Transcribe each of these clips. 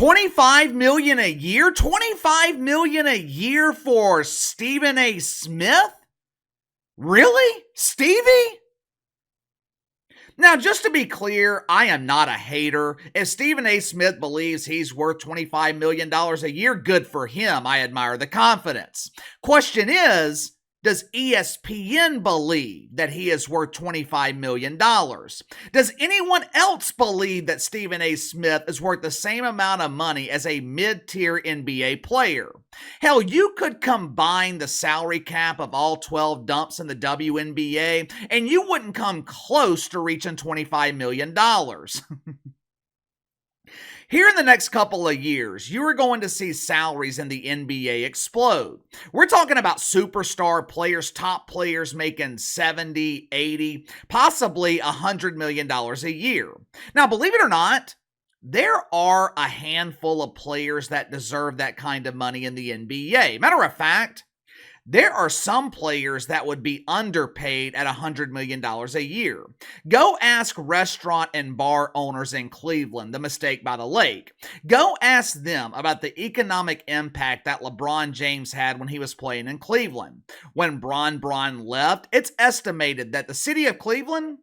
$25 million a year? $25 million a year for Stephen A. Smith? Really? Stevie? Now, just to be clear, I am not a hater. If Stephen A. Smith believes he's worth $25 million a year, good for him. I admire the confidence. Question is, does ESPN believe that he is worth $25 million? Does anyone else believe that Stephen A. Smith is worth the same amount of money as a mid-tier NBA player? Hell, you could combine the salary cap of all 12 dumps in the WNBA, and you wouldn't come close to reaching $25 million. Here in the next couple of years, you are going to see salaries in the NBA explode. We're talking about superstar players, top players making $70, $80, possibly $100 million a year. Now, believe it or not, there are a handful of players that deserve that kind of money in the NBA. Matter of fact, there are some players that would be underpaid at $100 million a year. Go ask restaurant and bar owners in Cleveland, the mistake by the lake. Go ask them about the economic impact that LeBron James had when he was playing in Cleveland. When Bron left, it's estimated that the city of Cleveland,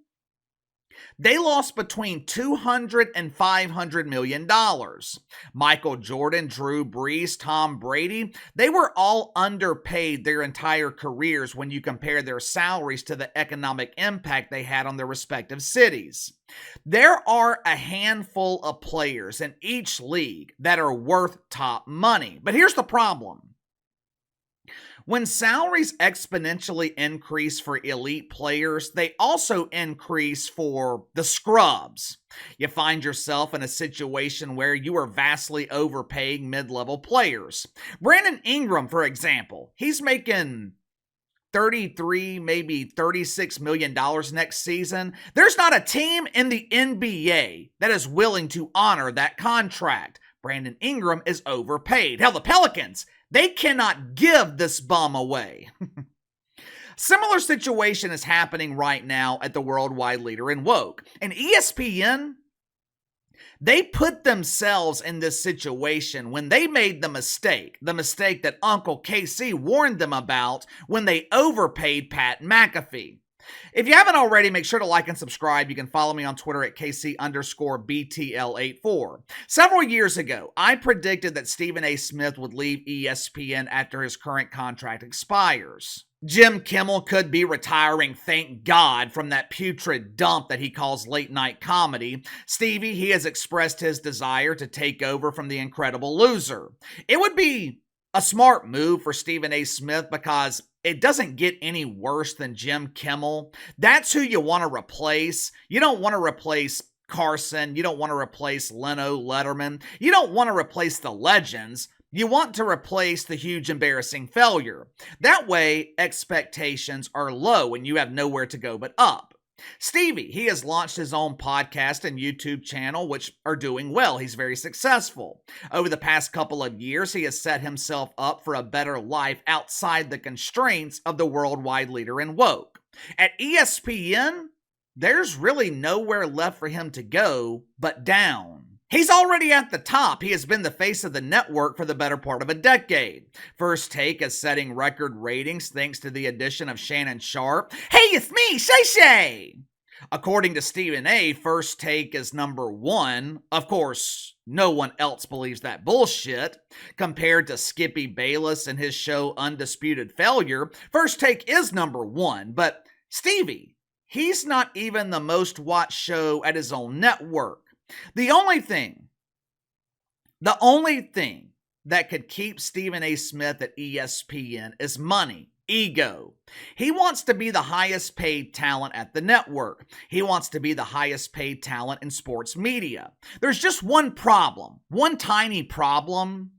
they lost between $200 and $500 million. Michael Jordan, Drew Brees, Tom Brady, they were all underpaid their entire careers when you compare their salaries to the economic impact they had on their respective cities. There are a handful of players in each league that are worth top money. But here's the problem. When salaries exponentially increase for elite players, they also increase for the scrubs. You find yourself in a situation where you are vastly overpaying mid-level players. Brandon Ingram, for example, he's making $33, maybe $36 million next season. There's not a team in the NBA that is willing to honor that contract. Brandon Ingram is overpaid. Hell, the Pelicans, they cannot give this bum away. Similar situation is happening right now at the worldwide leader in woke. And ESPN, they put themselves in this situation when they made the mistake that Uncle KC warned them about when they overpaid Pat McAfee. If you haven't already, make sure to like and subscribe. You can follow me on Twitter at KC_BTL84. Several years ago, I predicted that Stephen A. Smith would leave ESPN after his current contract expires. Jim Kimmel could be retiring, thank God, from that putrid dump that he calls late night comedy. Stevie, he has expressed his desire to take over from The Incredible Loser. It would be a smart move for Stephen A. Smith because it doesn't get any worse than Jim Kimmel. That's who you want to replace. You don't want to replace Carson. You don't want to replace Leno, Letterman. You don't want to replace the legends. You want to replace the huge embarrassing failure. That way, expectations are low and you have nowhere to go but up. Stevie, he has launched his own podcast and YouTube channel, which are doing well. He's very successful. Over the past couple of years, he has set himself up for a better life outside the constraints of the worldwide leader in woke. At ESPN, there's really nowhere left for him to go but down. He's already at the top. He has been the face of the network for the better part of a decade. First Take is setting record ratings thanks to the addition of Shannon Sharpe. Hey, it's me, Shay Shay! According to Stephen A., First Take is number one. Of course, no one else believes that bullshit. Compared to Skippy Bayless and his show Undisputed Failure, First Take is number one. But Stevie, he's not even the most watched show at his own network. The only thing that could keep Stephen A. Smith at ESPN is money, ego. He wants to be the highest paid talent at the network. He wants to be the highest paid talent in sports media. There's just one problem, one tiny problem.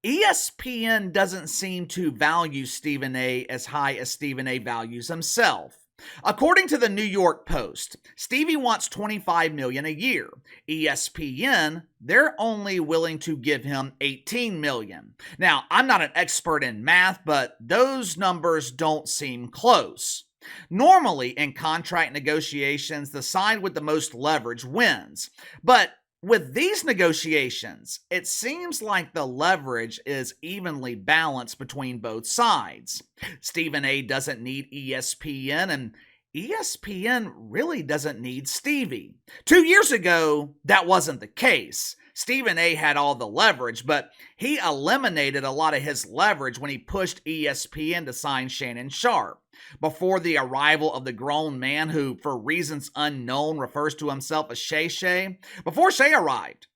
ESPN doesn't seem to value Stephen A. as high as Stephen A. values himself. According to the New York Post, Stevie wants $25 million a year. ESPN, they're only willing to give him $18 million. Now, I'm not an expert in math, but those numbers don't seem close. Normally, in contract negotiations, the side with the most leverage wins. But With these negotiations, it seems like the leverage is evenly balanced between both sides. Stephen A doesn't need ESPN, and ESPN really doesn't need Stevie. 2 years ago, that wasn't the case. Stephen A had all the leverage, but he eliminated a lot of his leverage when he pushed ESPN to sign Shannon Sharpe. Before the arrival of the grown man who, for reasons unknown, refers to himself as Shay Shay, before Shay arrived,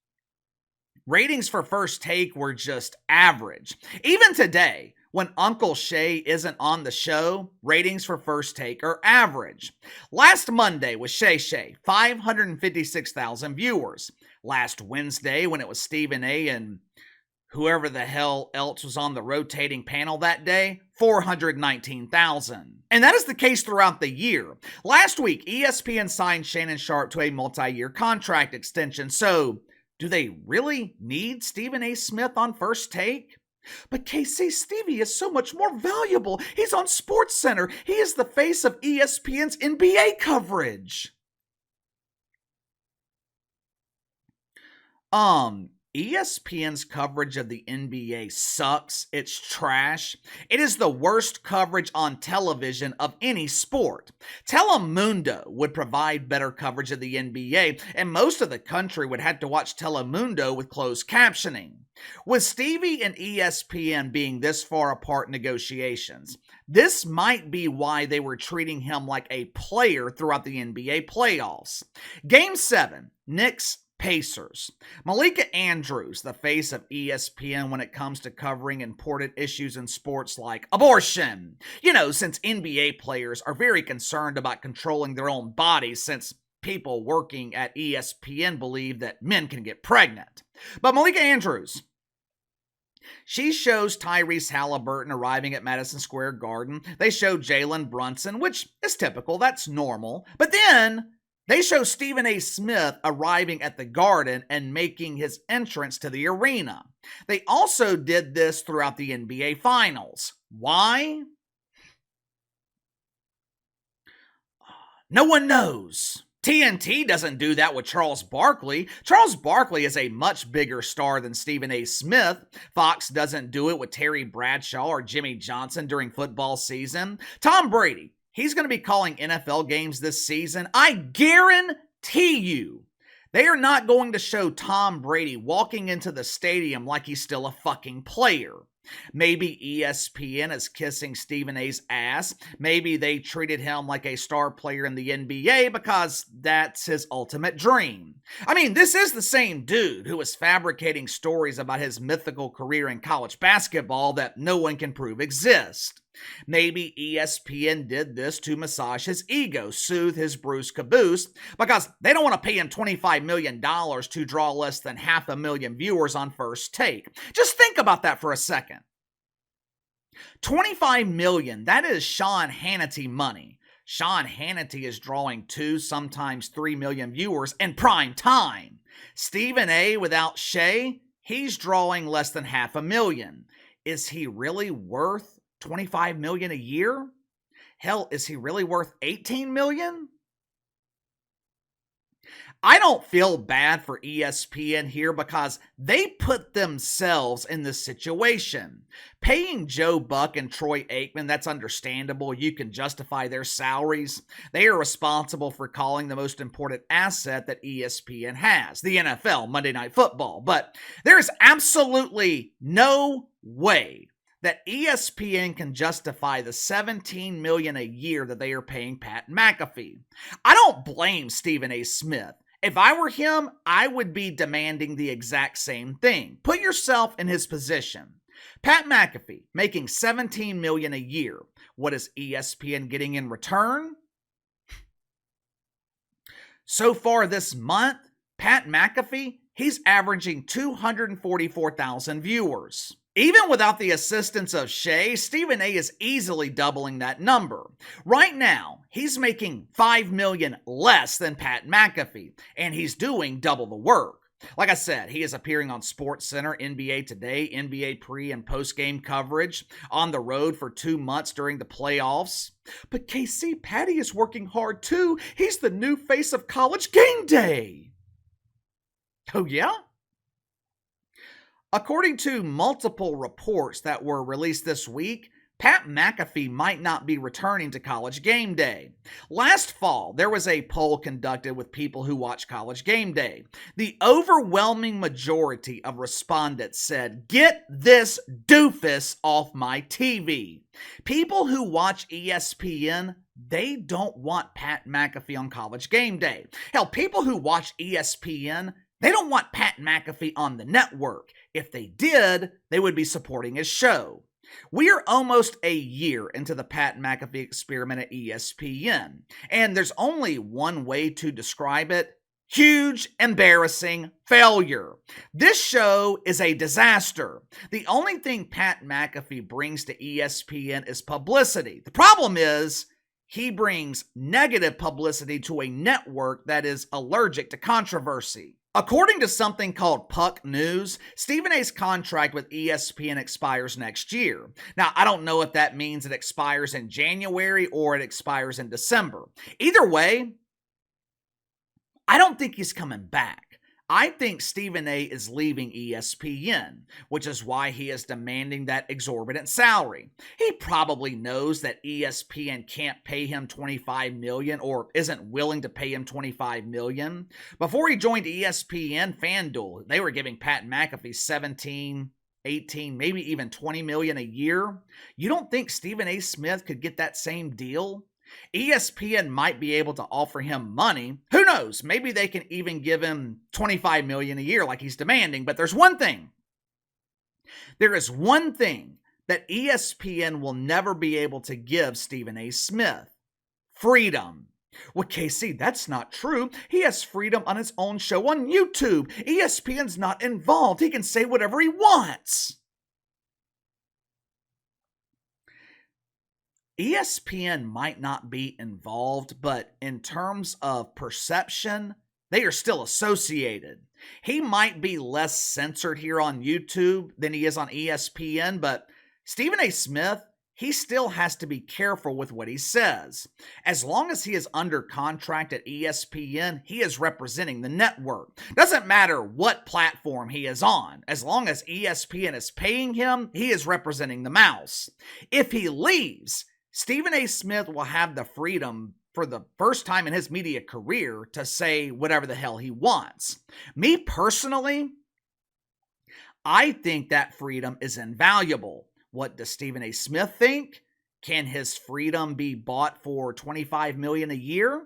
ratings for First Take were just average. Even today, when Uncle Shay isn't on the show, ratings for First Take are average. Last Monday was Shay Shay, 556,000 viewers. Last Wednesday, when it was Stephen A and whoever the hell else was on the rotating panel that day, 419,000. And that is the case throughout the year. Last week, ESPN signed Shannon Sharpe to a multi-year contract extension. So, do they really need Stephen A. Smith on First Take? But KC, Stevie is so much more valuable. He's on SportsCenter. He is the face of ESPN's NBA coverage. ESPN's coverage of the NBA sucks. It's trash. It is the worst coverage on television of any sport. Telemundo would provide better coverage of the NBA, and most of the country would have to watch Telemundo with closed captioning. With Stevie and ESPN being this far apart in negotiations, this might be why they were treating him like a player throughout the NBA playoffs. Game 7, Knicks Pacers. Malika Andrews, the face of ESPN when it comes to covering important issues in sports like abortion. Since NBA players are very concerned about controlling their own bodies, since people working at ESPN believe that men can get pregnant. But Malika Andrews, she shows Tyrese Halliburton arriving at Madison Square Garden. They show Jalen Brunson, which is typical, that's normal. But then they show Stephen A. Smith arriving at the Garden and making his entrance to the arena. They also did this throughout the NBA Finals. Why? No one knows. TNT doesn't do that with Charles Barkley. Charles Barkley is a much bigger star than Stephen A. Smith. Fox doesn't do it with Terry Bradshaw or Jimmy Johnson during football season. Tom Brady, he's going to be calling NFL games this season. I guarantee you, they are not going to show Tom Brady walking into the stadium like he's still a fucking player. Maybe ESPN is kissing Stephen A's ass. Maybe they treated him like a star player in the NBA because that's his ultimate dream. I mean, this is the same dude who was fabricating stories about his mythical career in college basketball that no one can prove exist. Maybe ESPN did this to massage his ego, soothe his Bruce Caboose, because they don't want to pay him $25 million to draw less than 500,000 viewers on First Take. Just think about that for a second. $25 million, that is Sean Hannity money. Sean Hannity is drawing 2, sometimes 3 million viewers in prime time. Stephen A. without Shay, he's drawing less than 500,000. Is he really worth $25 million a year? Hell, is he really worth $18 million? I don't feel bad for ESPN here because they put themselves in this situation. Paying Joe Buck and Troy Aikman, that's understandable. You can justify their salaries. They are responsible for calling the most important asset that ESPN has, the NFL, Monday Night Football. But there is absolutely no way that ESPN can justify the $17 million a year that they are paying Pat McAfee. I don't blame Stephen A. Smith. If I were him, I would be demanding the exact same thing. Put yourself in his position. Pat McAfee making $17 million a year. What is ESPN getting in return? So far this month, Pat McAfee, he's averaging 244,000 viewers. Even without the assistance of Shay, Stephen A. is easily doubling that number. Right now, he's making $5 million less than Pat McAfee, and he's doing double the work. Like I said, he is appearing on SportsCenter, NBA Today, NBA pre- and post-game coverage, on the road for 2 months during the playoffs. But KC, Patty is working hard too. He's the new face of College Game Day. Oh, yeah? According to multiple reports that were released this week, Pat McAfee might not be returning to College Game Day. Last fall, there was a poll conducted with people who watch College Game Day. The overwhelming majority of respondents said, "Get this doofus off my TV." People who watch ESPN, they don't want Pat McAfee on College Game Day. Hell, people who watch ESPN, they don't want Pat McAfee on the network. If they did, they would be supporting his show. We are almost a year into the Pat McAfee experiment at ESPN, and there's only one way to describe it: huge, embarrassing failure. This show is a disaster. The only thing Pat McAfee brings to ESPN is publicity. The problem is, he brings negative publicity to a network that is allergic to controversy. According to something called Puck News, Stephen A's contract with ESPN expires next year. Now, I don't know if that means it expires in January or it expires in December. Either way, I don't think he's coming back. I think Stephen A is leaving ESPN, which is why he is demanding that exorbitant salary. He probably knows that ESPN can't pay him $25 million or isn't willing to pay him $25 million. Before he joined ESPN, FanDuel, they were giving Pat McAfee 17, 18, maybe even $20 million a year. You don't think Stephen A. Smith could get that same deal? ESPN might be able to offer him money. Who knows? Maybe they can even give him $25 million a year like he's demanding. But there's one thing. There is one thing that ESPN will never be able to give Stephen A. Smith: freedom. Well, Casey, that's not true. He has freedom on his own show on YouTube. ESPN's not involved. He can say whatever he wants. ESPN might not be involved, but in terms of perception, they are still associated. He might be less censored here on YouTube than he is on ESPN, but Stephen A. Smith, he still has to be careful with what he says. As long as he is under contract at ESPN, he is representing the network. Doesn't matter what platform he is on. As long as ESPN is paying him, he is representing the mouse. If he leaves, Stephen A. Smith will have the freedom for the first time in his media career to say whatever the hell he wants. Me personally, I think that freedom is invaluable. What does Stephen A. Smith think? Can his freedom be bought for $25 million a year?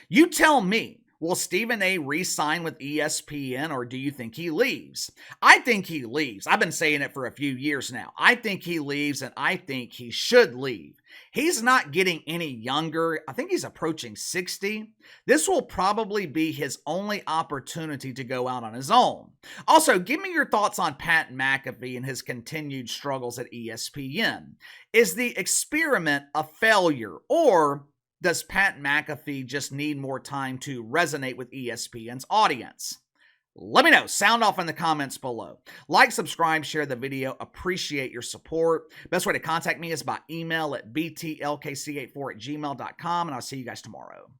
You tell me. Will Stephen A. re-sign with ESPN, or do you think he leaves? I think he leaves. I've been saying it for a few years now. I think he leaves, and I think he should leave. He's not getting any younger. I think he's approaching 60. This will probably be his only opportunity to go out on his own. Also, give me your thoughts on Pat McAfee and his continued struggles at ESPN. Is the experiment a failure, or does Pat McAfee just need more time to resonate with ESPN's audience? Let me know. Sound off in the comments below. Like, subscribe, share the video. Appreciate your support. Best way to contact me is by email at btlkc84@gmail.com, and I'll see you guys tomorrow.